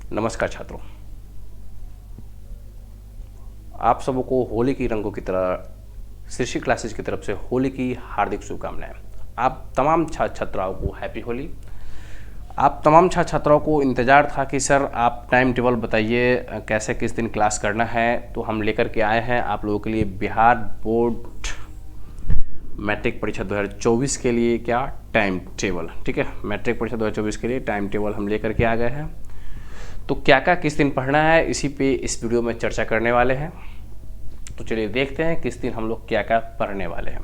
नमस्कार छात्रों, आप सबको होली की रंगों की तरह शीर्षी क्लासेज की तरफ से होली की हार्दिक शुभकामनाएं। आप तमाम छात्र छात्राओं को हैप्पी होली। आप तमाम छात्र छात्राओं को इंतज़ार था कि सर आप टाइम टेबल बताइए, कैसे किस दिन क्लास करना है। तो हम लेकर के आए हैं आप लोगों के लिए बिहार बोर्ड मैट्रिक परीक्षा 2024 के लिए क्या टाइम टेबल। ठीक है, मैट्रिक परीक्षा 2024 के लिए टाइम टेबल हम लेकर के आ गए हैं। तो क्या क्या किस दिन पढ़ना है, इसी पे इस वीडियो में चर्चा करने वाले हैं। तो चलिए देखते हैं किस दिन हम लोग क्या क्या पढ़ने वाले हैं।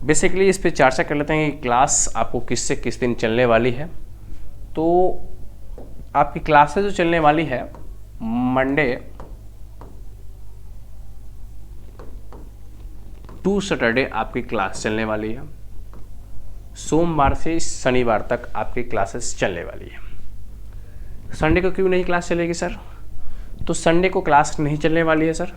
बेसिकली इस पे चर्चा कर लेते हैं कि क्लास आपको किस से किस दिन चलने वाली है। तो आपकी क्लासेस जो चलने वाली है, मंडे टू सैटरडे आपकी क्लास चलने वाली है। सोमवार से शनिवार तक आपकी क्लासेस चलने वाली है। संडे को क्यों नहीं क्लास चलेगी सर? तो संडे को क्लास नहीं चलने वाली है सर।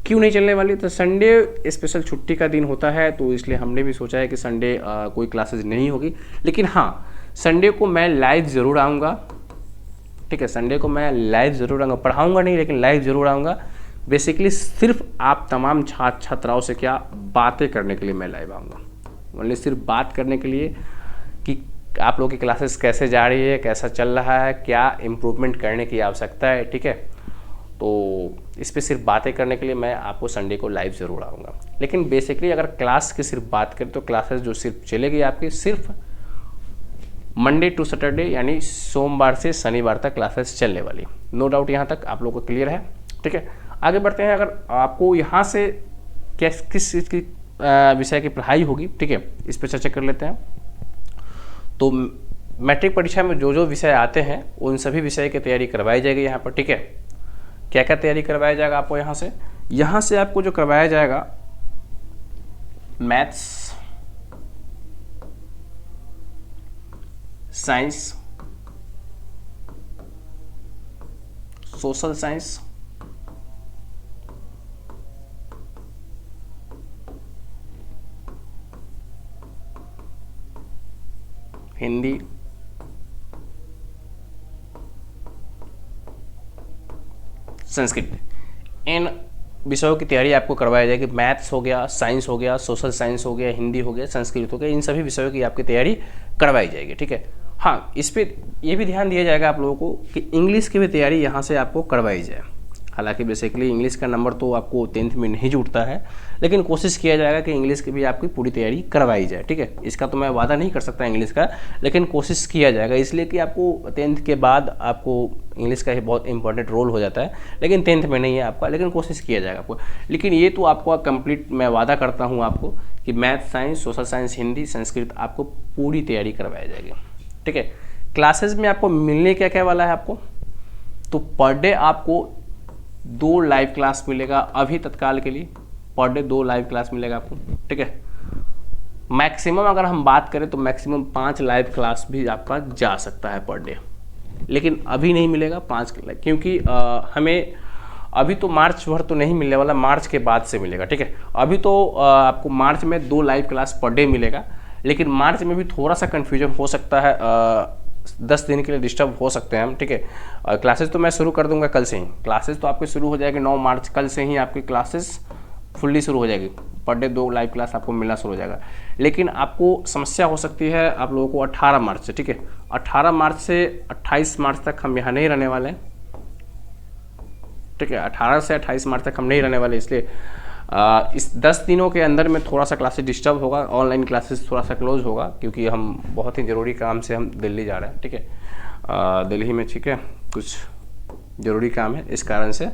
क्यों नहीं चलने वाली? तो संडे स्पेशल छुट्टी का दिन होता है, तो इसलिए हमने भी सोचा है कि संडे कोई क्लासेस नहीं होगी। लेकिन हाँ, संडे को मैं लाइव ज़रूर आऊँगा। ठीक है, संडे को मैं लाइव ज़रूर आऊँगा, पढ़ाऊँगा नहीं लेकिन लाइव ज़रूर आऊँगा। बेसिकली सिर्फ आप तमाम छात्र छात्राओं से क्या बातें करने के लिए मैं लाइव आऊँगा। ओनली सिर्फ बात करने के लिए कि आप लोगों की क्लासेस कैसे जा रही है, कैसा चल रहा है, क्या इम्प्रूवमेंट करने की आवश्यकता है। ठीक है, तो इस पर सिर्फ बातें करने के लिए मैं आपको संडे को लाइव ज़रूर आऊँगा। लेकिन बेसिकली अगर क्लास की सिर्फ बात करें तो क्लासेस जो सिर्फ चलेगी आपकी सिर्फ मंडे टू सैटरडे, यानी सोमवार से शनिवार तक क्लासेस चलने वाली। नो डाउट यहाँ तक आप लोगों को क्लियर है। ठीक है, आगे बढ़ते हैं। अगर आपको यहाँ से किस चीज़ की विषय की पढ़ाई होगी, ठीक है, इस पर चर्चा कर लेते हैं। तो मैट्रिक परीक्षा में जो जो विषय आते हैं उन सभी विषय की तैयारी करवाई जाएगी यहाँ पर। ठीक है, क्या क्या तैयारी करवाया जाएगा आपको यहाँ से आपको जो करवाया जाएगा, maths, science, social science, Hindi, Sanskrit, इन विषयों की तैयारी आपको करवाई जाएगी। मैथ्स हो गया, साइंस हो गया, सोशल साइंस हो गया, हिंदी हो गया, संस्कृत हो गया, इन सभी विषयों की आपकी तैयारी करवाई जाएगी। ठीक है, हाँ, इस पर यह भी ध्यान दिया जाएगा आप लोगों को कि इंग्लिश की भी तैयारी यहाँ से आपको करवाई जाए। हालांकि बेसिकली इंग्लिश का नंबर तो आपको 10th में नहीं जुटता है, लेकिन कोशिश किया जाएगा कि इंग्लिश की भी आपकी पूरी तैयारी करवाई जाए। ठीक है, इसका तो मैं वादा नहीं कर सकता इंग्लिश का, लेकिन कोशिश किया जाएगा। इसलिए कि आपको 10th के बाद आपको इंग्लिश का ही बहुत इंपॉर्टेंट रोल हो जाता है, लेकिन 10th में नहीं है आपका, लेकिन कोशिश किया जाएगा आपको। लेकिन ये तो आपको कंप्लीट मैं वादा करता हूँ आपको कि math, science, social science, Hindi, Sanskrit आपको पूरी तैयारी करवाई जाएगी। ठीक है, क्लासेस में आपको मिलने क्या क्या वाला है आपको, तो पर डे आपको 2 लाइव क्लास मिलेगा। अभी तत्काल के लिए पर डे 2 लाइव क्लास मिलेगा आपको। ठीक है, मैक्सिमम अगर हम बात करें तो मैक्सिमम 5 लाइव क्लास भी आपका जा सकता है पर डे, लेकिन अभी नहीं मिलेगा 5, क्योंकि हमें अभी तो मार्च भर तो नहीं मिलने वाला, मार्च के बाद से मिलेगा। ठीक है, अभी तो आपको मार्च में 2 लाइव क्लास पर डे मिलेगा, लेकिन मार्च में भी थोड़ा सा कन्फ्यूजन हो सकता है, 10 दिन के लिए डिस्टर्ब हो सकते हैं हम। ठीक है, क्लासेस तो मैं शुरू कर दूंगा कल से ही। क्लासेस तो आपकी शुरू हो जाएगी 9 मार्च, कल से ही आपकी क्लासेस फुल्ली शुरू हो जाएगी। पर डे 2 लाइव क्लास आपको मिलना शुरू हो जाएगा। लेकिन आपको समस्या हो सकती है आप लोगों को 18 मार्च से। ठीक है, 18 मार्च से 28 मार्च तक हम यहाँ नहीं रहने वाले हैं। ठीक है, 18 से 28 मार्च तक हम नहीं रहने वाले, इसलिए इस 10 दिनों के अंदर में थोड़ा सा क्लासेस डिस्टर्ब होगा, ऑनलाइन क्लासेस थोड़ा सा क्लोज होगा, क्योंकि हम बहुत ही ज़रूरी काम से हम दिल्ली जा रहे हैं। ठीक है, दिल्ली में, ठीक है, कुछ ज़रूरी काम है, इस कारण से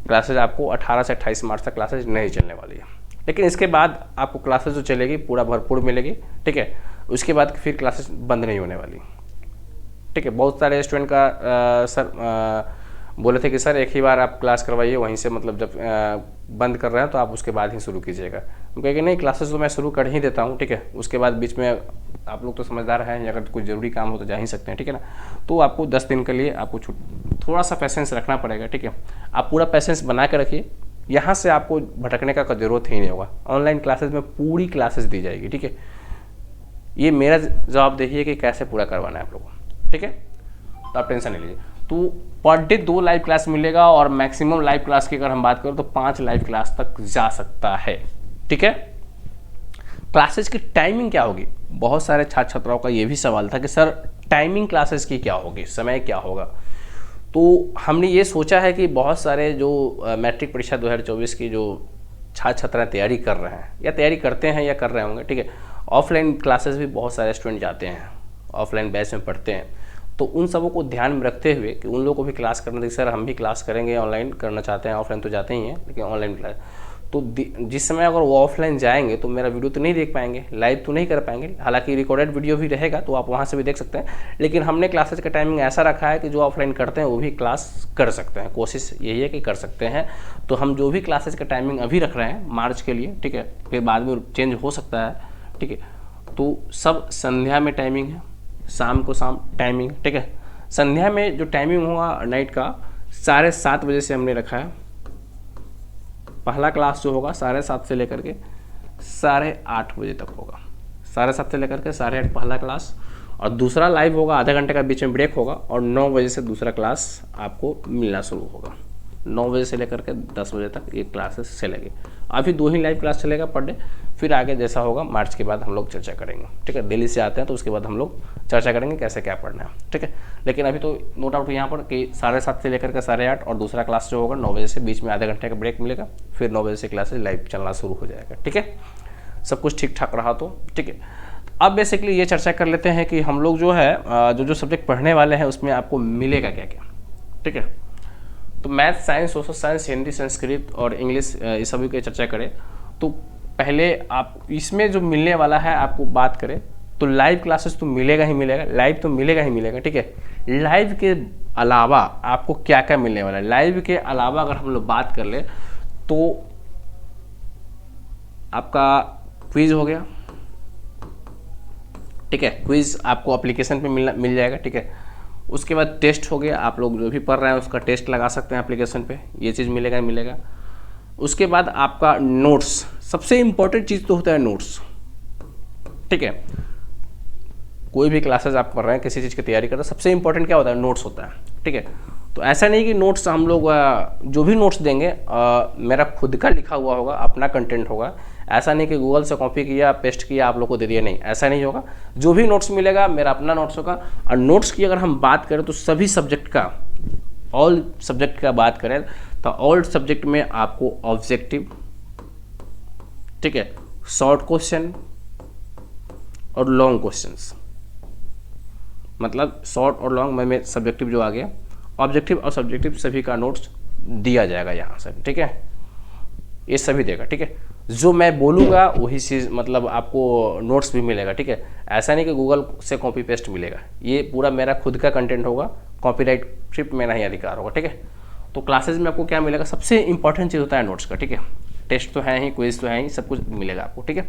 क्लासेस आपको 18 से 28 मार्च तक क्लासेस नहीं चलने वाली है। लेकिन इसके बाद आपको क्लासेस जो चलेगी पूरा भरपूर मिलेगी। ठीक है, उसके बाद फिर क्लासेस बंद नहीं होने वाली। ठीक है, बहुत सारे स्टूडेंट का सर बोले थे कि सर एक ही बार आप क्लास करवाइए, वहीं से मतलब जब बंद कर रहे हैं तो आप उसके बाद ही शुरू कीजिएगा। हम कहेंगे नहीं, क्लासेस तो मैं शुरू कर ही देता हूँ। ठीक है, उसके बाद बीच में आप लोग तो समझदार हैं, अगर कुछ ज़रूरी काम हो तो जा ही सकते हैं। ठीक है ना, तो आपको 10 दिन के लिए आपको थोड़ा सा पैसेंस रखना पड़ेगा। ठीक है, आप पूरा पैसेंस बना के रखिए, यहाँ से आपको भटकने का ज़रूरत ही नहीं होगा। ऑनलाइन क्लासेस में पूरी क्लासेस दी जाएगी। ठीक है, ये मेरा जवाबदेही है कि कैसे पूरा करवाना है आप लोगों को। ठीक है, तो आप टेंशन नहीं लीजिए। तो पर डे 2 लाइव क्लास मिलेगा और मैक्सिमम लाइव क्लास की अगर हम बात करें तो 5 लाइव क्लास तक जा सकता है, ठीक है। क्लासेस की टाइमिंग क्या होगी, बहुत सारे छात्र छात्राओं का ये भी सवाल था कि सर टाइमिंग क्लासेस की क्या होगी, समय क्या होगा। तो हमने ये सोचा है कि बहुत सारे जो मैट्रिक परीक्षा 2024 की जो छात्र छात्राएं तैयारी कर रहे हैं या तैयारी करते हैं या कर रहे होंगे, ठीक है, ऑफलाइन क्लासेस भी बहुत सारे स्टूडेंट जाते हैं, ऑफलाइन बैच में पढ़ते हैं, तो उन सबों को ध्यान में रखते हुए कि उन लोगों को भी क्लास करना देखिए सर हम भी क्लास करेंगे, ऑनलाइन करना चाहते हैं, ऑफलाइन तो जाते ही हैं लेकिन ऑनलाइन क्लास, तो जिस समय अगर वो ऑफलाइन जाएंगे तो मेरा वीडियो तो नहीं देख पाएंगे, लाइव तो नहीं कर पाएंगे, हालांकि रिकॉर्डेड वीडियो भी रहेगा तो आप वहाँ से भी देख सकते हैं, लेकिन हमने क्लासेज का टाइमिंग ऐसा रखा है कि जो ऑफलाइन करते हैं वो भी क्लास कर सकते हैं, कोशिश यही है कि कर सकते हैं। तो हम जो भी क्लासेज का टाइमिंग अभी रख रहे हैं मार्च के लिए, ठीक है, फिर बाद में चेंज हो सकता है, ठीक है, तो सब संध्या में टाइमिंग है, शाम को शाम टाइमिंग, ठीक है। संध्या में जो टाइमिंग होगा नाइट का 7:30 बजे से हमने रखा है, पहला क्लास जो होगा 7:30 से लेकर के 8:30 बजे तक होगा, 7:30 से लेकर के 8:30 पहला क्लास, और दूसरा लाइव होगा, आधा घंटे का बीच में ब्रेक होगा, और 9 बजे से दूसरा क्लास आपको मिलना शुरू होगा, 9 बजे से लेकर के 10 बजे तक ये क्लासेस चलेगी। अभी 2 ही लाइव क्लास चलेगा पर डे, फिर आगे जैसा होगा मार्च के बाद हम लोग चर्चा करेंगे, ठीक है। दिल्ली से आते हैं तो उसके बाद हम लोग चर्चा करेंगे कैसे क्या पढ़ना है, ठीक है। लेकिन अभी तो नो डाउट यहाँ पर कि 7:30 से लेकर के 8:30, और दूसरा क्लास जो होगा 9 बजे से, बीच में आधे घंटे का ब्रेक मिलेगा, फिर 9 बजे से क्लासेस लाइव चलना शुरू हो जाएगा, ठीक है। सब कुछ ठीक ठाक रहा तो ठीक है। अब बेसिकली ये चर्चा कर लेते हैं कि हम लोग जो है जो सब्जेक्ट पढ़ने वाले हैं उसमें आपको मिलेगा क्या क्या, ठीक है। तो math, science, social science, Hindi, Sanskrit और इंग्लिश, इस सभी की चर्चा करें तो पहले आप इसमें जो मिलने वाला है आपको बात करें तो लाइव क्लासेस तो मिलेगा ही मिलेगा, लाइव तो मिलेगा ही मिलेगा, ठीक है। लाइव के अलावा आपको क्या क्या मिलने वाला है, लाइव के अलावा अगर हम लोग बात कर ले तो आपका क्विज हो गया, ठीक है, क्विज आपको एप्लीकेशन पे मिल जाएगा, ठीक है। उसके बाद टेस्ट हो गया, आप लोग जो भी पढ़ रहे हैं उसका टेस्ट लगा सकते हैं एप्लीकेशन पे, ये चीज़ मिलेगा ही मिलेगा। उसके बाद आपका नोट्स, सबसे इम्पोर्टेंट चीज़ तो होता है नोट्स, ठीक है। कोई भी क्लासेस आप कर रहे हैं, किसी चीज़ की तैयारी कर रहे हैं, सबसे इंपॉर्टेंट क्या होता है, नोट्स होता है, ठीक है। तो ऐसा नहीं कि नोट्स हम लोग जो भी नोट्स देंगे मेरा खुद का लिखा हुआ होगा, अपना कंटेंट होगा, ऐसा नहीं कि गूगल से कॉपी किया पेस्ट किया आप लोग को दे दिया, नहीं, ऐसा नहीं होगा। जो भी नोट्स मिलेगा मेरा अपना नोट्स होगा। और नोट्स की अगर हम बात करें तो सभी सब्जेक्ट का, ऑल सब्जेक्ट का बात करें तो ऑल सब्जेक्ट में आपको ऑब्जेक्टिव, ठीक है, शॉर्ट क्वेश्चन और लॉन्ग क्वेश्चंस, मतलब शॉर्ट और लॉन्ग में सब्जेक्टिव जो आ गया, ऑब्जेक्टिव और सब्जेक्टिव सभी का नोट्स दिया जाएगा यहाँ से, ठीक है, ये सभी देगा, ठीक है। जो मैं बोलूँगा वही चीज़ मतलब आपको नोट्स भी मिलेगा, ठीक है। ऐसा नहीं कि गूगल से कॉपी पेस्ट मिलेगा, ये पूरा मेरा खुद का कंटेंट होगा, कॉपीराइट सिर्फ मेरा ही अधिकार होगा, ठीक है। तो क्लासेज में आपको क्या मिलेगा, सबसे इंपॉर्टेंट चीज़ होता है नोट्स का, ठीक है। टेस्ट तो है ही, क्विज तो है ही, सब कुछ मिलेगा आपको, ठीक है।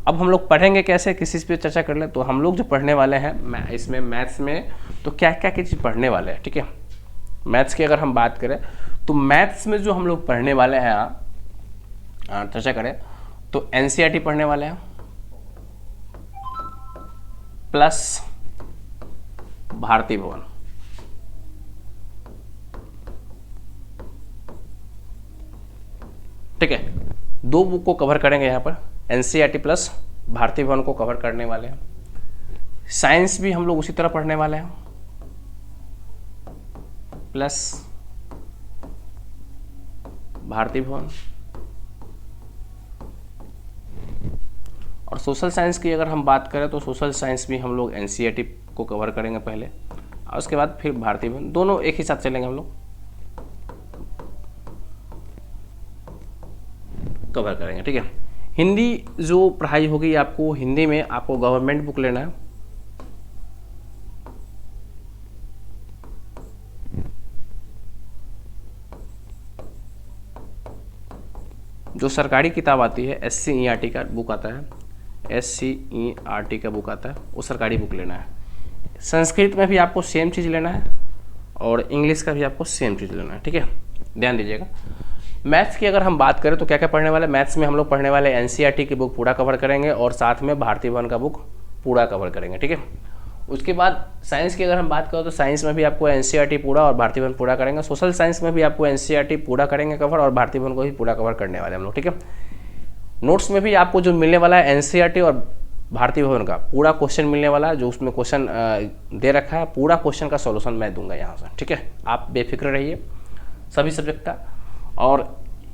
अब हम लोग पढ़ेंगे कैसे, किसी चीज़ पे चर्चा कर लें। तो हम लोग जो पढ़ने वाले हैं इसमें मैथ्स में तो क्या क्या चीज़ पढ़ने वाले हैं, ठीक है। मैथ्स की अगर हम बात करें तो मैथ्स में जो हम लोग पढ़ने वाले हैं चर्चा करें तो एनसीईआरटी पढ़ने वाले हैं प्लस भारती भवन, ठीक है। 2 बुक को कवर करेंगे यहाँ पर, एनसीईआरटी प्लस भारती भवन को कवर करने वाले हैं। साइंस भी हम लोग उसी तरह पढ़ने वाले हैं, प्लस भारती भवन। और सोशल साइंस की अगर हम बात करें तो सोशल साइंस भी हम लोग एनसीईआरटी को कवर करेंगे पहले, और उसके बाद फिर भारती भवन, दोनों एक ही साथ चलेंगे हम लोग, कवर करेंगे, ठीक है। हिंदी जो पढ़ाई होगी आपको, हिंदी में आपको गवर्नमेंट बुक लेना है, जो सरकारी किताब आती है SCERT का बुक आता है, SCERT का बुक आता है, वो सरकारी बुक लेना है। संस्कृत में भी आपको सेम चीज़ लेना है और इंग्लिश का भी आपको सेम चीज़ लेना है, ठीक है, ध्यान दीजिएगा। मैथ्स की अगर हम बात करें तो क्या क्या पढ़ने वाले, मैथ्स में हम लोग पढ़ने वाले एनसीईआरटी की बुक पूरा कवर करेंगे और साथ में भारती भवन का बुक पूरा कवर करेंगे, ठीक है। उसके बाद साइंस की अगर हम बात करें तो साइंस में भी आपको एनसीईआरटी पूरा और भारतीय भवन पूरा करेंगे। सोशल साइंस में भी आपको एनसीईआरटी पूरा करेंगे कवर और भारतीय भवन को भी पूरा कवर करने वाले हम लोग, ठीक है। नोट्स में भी आपको जो मिलने वाला है एनसीईआरटी और भारतीय भवन का पूरा क्वेश्चन मिलने वाला है, जो उसमें क्वेश्चन दे रखा है पूरा क्वेश्चन का सॉल्यूशन मैं दूंगा यहाँ से, ठीक है। आप बेफिक्र रहिए सभी सब्जेक्ट का। और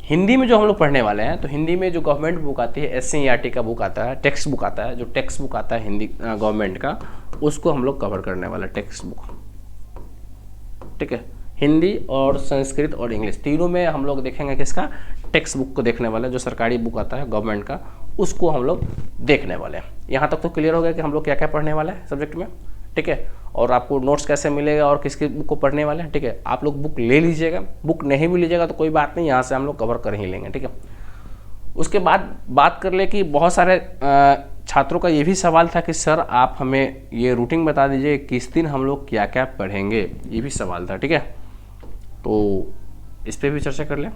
हिंदी में जो हम लोग पढ़ने वाले हैं, तो हिंदी में जो गवर्नमेंट बुक आती है एससीईआरटी का बुक आता है, टेक्स्ट बुक आता है, जो टेक्स्ट बुक आता है हिंदी गवर्नमेंट का, उसको हम लोग कवर करने वाला टेक्स्ट बुक, ठीक है। हिंदी और संस्कृत और इंग्लिश तीनों में हम लोग देखेंगे किसका, टेक्स्ट बुक को देखने वाले, जो सरकारी बुक आता है गवर्नमेंट का, उसको हम लोग देखने वाले हैं। यहाँ तक तो क्लियर हो गया कि हम लोग क्या क्या पढ़ने वाले हैं सब्जेक्ट में, ठीक है। और आपको नोट्स कैसे मिलेगा और किसकी बुक को पढ़ने वाले हैं, ठीक है। आप लोग बुक ले लीजिएगा, बुक नहीं भी लीजिएगा तो कोई बात नहीं, यहाँ से हम लोग कवर कर ही लेंगे, ठीक है। उसके बाद बात कर ले कि बहुत सारे छात्रों का ये भी सवाल था कि सर आप हमें ये रूटीन बता दीजिए किस दिन हम लोग क्या क्या पढ़ेंगे, ये भी सवाल था, ठीक है। तो इस पर भी चर्चा कर लें।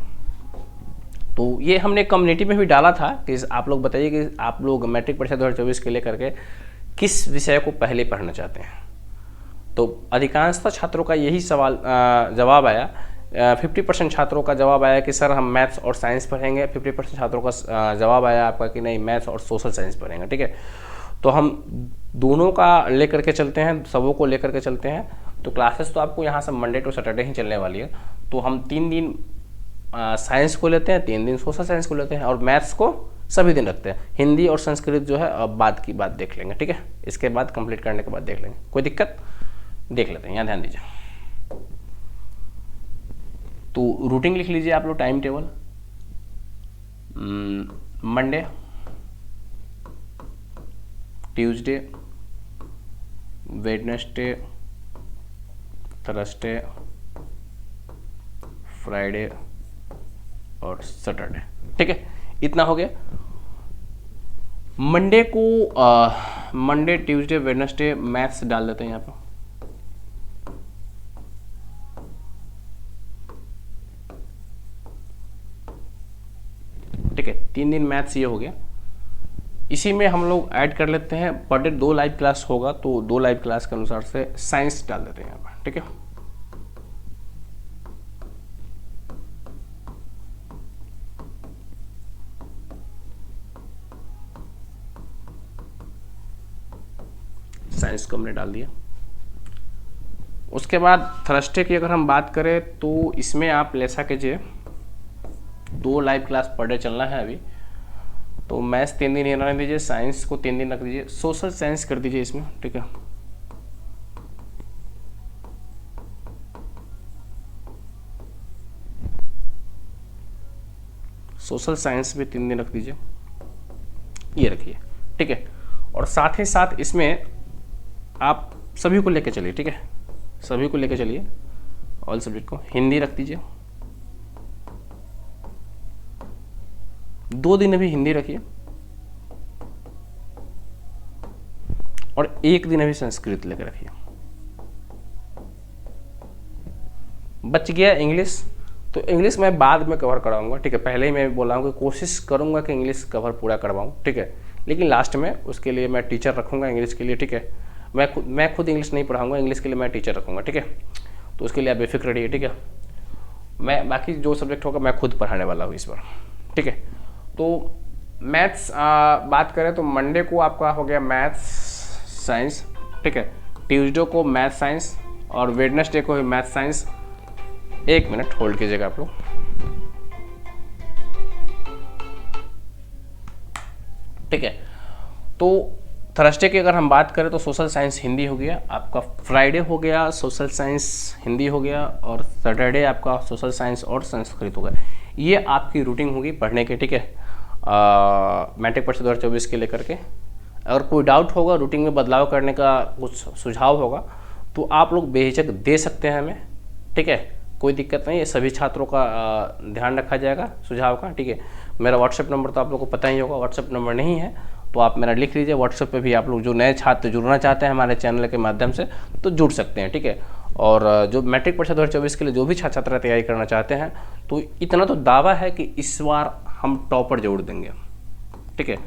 तो ये हमने कम्युनिटी में भी डाला था कि आप लोग बताइए कि आप लोग मैट्रिक परीक्षा 2024 के लेकर के किस विषय को पहले पढ़ना चाहते हैं। तो अधिकांशतः छात्रों का यही सवाल जवाब आया, 50% छात्रों का जवाब आया कि सर हम मैथ्स और साइंस पढ़ेंगे, 50% छात्रों का जवाब आया आपका कि नहीं मैथ्स और सोशल साइंस पढ़ेंगे, ठीक है। तो हम दोनों का लेकर के चलते हैं, सबों को लेकर के चलते हैं। तो क्लासेस तो आपको यहाँ से मंडे टू सैटरडे ही चलने वाली है। तो हम 3 दिन साइंस को लेते हैं, 3 दिन सोशल साइंस को लेते हैं और मैथ्स को सभी दिन रखते हैं। हिंदी और संस्कृत जो है अब बाद की बात देख लेंगे, ठीक है। इसके बाद कंप्लीट करने के बाद देख लेंगे, कोई दिक्कत, देख लेते हैं। यहाँ ध्यान दीजिए, तो रूटीन लिख लीजिए आप लोग, time table. Monday, Tuesday, Wednesday, Thursday, Friday और सैटरडे, ठीक है। इतना हो गया। मंडे को मंडे, ट्यूसडे, वेडनेसडे मैथ्स डाल देते हैं यहाँ पर, ठीक है। 3 दिन मैथ्स ये हो गया। इसी में हम लोग ऐड कर लेते हैं पर डे 2 लाइव क्लास होगा, तो 2 लाइव क्लास के अनुसार से साइंस डाल देते हैं यहाँ पर, ठीक है। साइंस को हमने डाल दिया। उसके बाद थर्सडे की अगर हम बात करें तो इसमें आप लेसा कीजिए 2 लाइव क्लास पर डे चलना है अभी। तो मैथ्स 3 दिन ही रहने दीजिए, साइंस को 3 दिन रख दीजिए, सोशल साइंस कर दीजिए इसमें, ठीक है। सोशल साइंस भी 3 दिन रख दीजिए, ये रखिए, ठीक है। और साथ ही साथ इसमें आप सभी को लेके चलिए, ठीक है, सभी को लेके चलिए, ऑल सब्जेक्ट को। हिंदी रख दीजिए, 2 दिन अभी हिंदी रखिए और 1 दिन अभी संस्कृत लेकर रखिए। बच गया इंग्लिश, तो इंग्लिश मैं बाद में कवर कराऊंगा, ठीक है। पहले ही मैं बोला हूँ कि कोशिश करूंगा कि इंग्लिश कवर पूरा करवाऊँ, ठीक है। लेकिन लास्ट में उसके लिए मैं टीचर रखूंगा इंग्लिश के लिए, ठीक है। मैं खुद इंग्लिश नहीं पढ़ाऊंगा, इंग्लिश के लिए मैं टीचर रखूंगा, ठीक है। तो उसके लिए आप बेफिक्र रहिए, ठीक है। मैं बाकी जो सब्जेक्ट होगा मैं खुद पढ़ाने वाला हूँ इस बार, ठीक है। तो मैथ्स बात करें तो मंडे को आपका हो गया मैथ्स साइंस, ठीक है। ट्यूसडे को मैथ साइंस और वेडनेसडे को मैथ साइंस। 1 मिनट होल्ड कीजिएगा आप लोग, ठीक है। तो थर्सडे की अगर हम बात करें तो सोशल साइंस हिंदी हो गया आपका, फ्राइडे हो गया सोशल साइंस हिंदी हो गया और सैटरडे आपका सोशल साइंस और संस्कृत हो गया। ये आपकी रूटीन होगी पढ़ने के, ठीक है। मैट्रिक परीक्षा 2024 के लेकर के। अगर कोई डाउट होगा, रूटीन में बदलाव करने का कुछ सुझाव होगा तो आप लोग बेहिचक दे सकते हैं हमें, ठीक है। कोई दिक्कत नहीं है, सभी छात्रों का ध्यान रखा जाएगा सुझाव का, ठीक है। मेरा व्हाट्सएप नंबर तो आप लोगों को पता ही होगा, व्हाट्सएप नंबर नहीं है तो आप मेरा लिख लीजिए। व्हाट्सएप पे भी आप लोग जो नए छात्र जुड़ना चाहते हैं हमारे चैनल के माध्यम से तो जुड़ सकते हैं, ठीक है। और जो मैट्रिक परीक्षा 2024 के लिए जो भी छात्र छात्रा तैयारी करना चाहते हैं तो इतना तो दावा है कि इस बार हम टॉपर जरूर देंगे, ठीक है।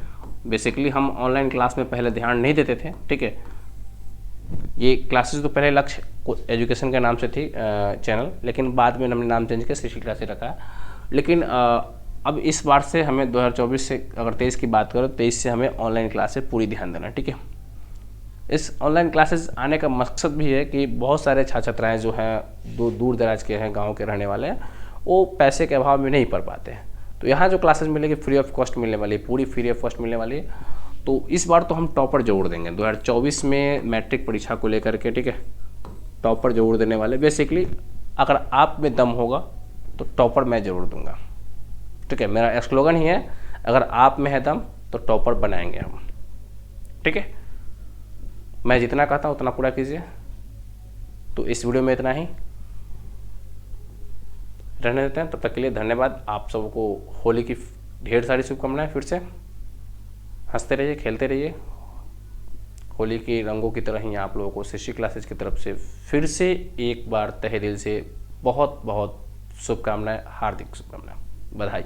बेसिकली हम ऑनलाइन क्लास में पहले ध्यान नहीं देते थे, ठीक है। ये क्लासेस तो पहले लक्ष्य एजुकेशन के नाम से थी चैनल, लेकिन बाद में हमने नाम चेंज किया सृष्टि क्लासेस रखा। लेकिन अब इस बार से हमें 2024 से, अगर 23 की बात करो, 23 से हमें ऑनलाइन क्लासेस पूरी ध्यान देना, ठीक है। इस ऑनलाइन क्लासेस आने का मकसद भी है कि बहुत सारे छात्र छात्राएँ जो हैं दूर दराज के हैं, गाँव के रहने वाले हैं, वो पैसे के अभाव में नहीं पढ़ पाते हैं। तो यहाँ जो क्लासेस मिलेगी फ्री ऑफ कॉस्ट मिलने वाली है, पूरी फ्री ऑफ कॉस्ट मिलने वाली है। तो इस बार तो हम टॉपर जरूर देंगे 2024 में मैट्रिक परीक्षा को लेकर के, ठीक है। टॉपर जरूर देने वाले। बेसिकली अगर आप में दम होगा तो टॉपर मैं जरूर दूंगा, ठीक है। मेरा स्लोगन ही है, अगर आप में है दम तो टॉपर बनाएंगे हम, ठीक है। मैं जितना कहता हूँ उतना पूरा कीजिए। तो इस वीडियो में इतना ही रहने देते हैं। तब तक के लिए धन्यवाद। आप सबको होली की ढेर सारी शुभकामनाएं। फिर से हंसते रहिए, खेलते रहिए। होली के रंगों की तरह ही आप लोगों को सृष्टि क्लासेस की तरफ से फिर से एक बार तहे दिल से बहुत बहुत शुभकामनाएं, हार्दिक शुभकामनाएं, बधाई।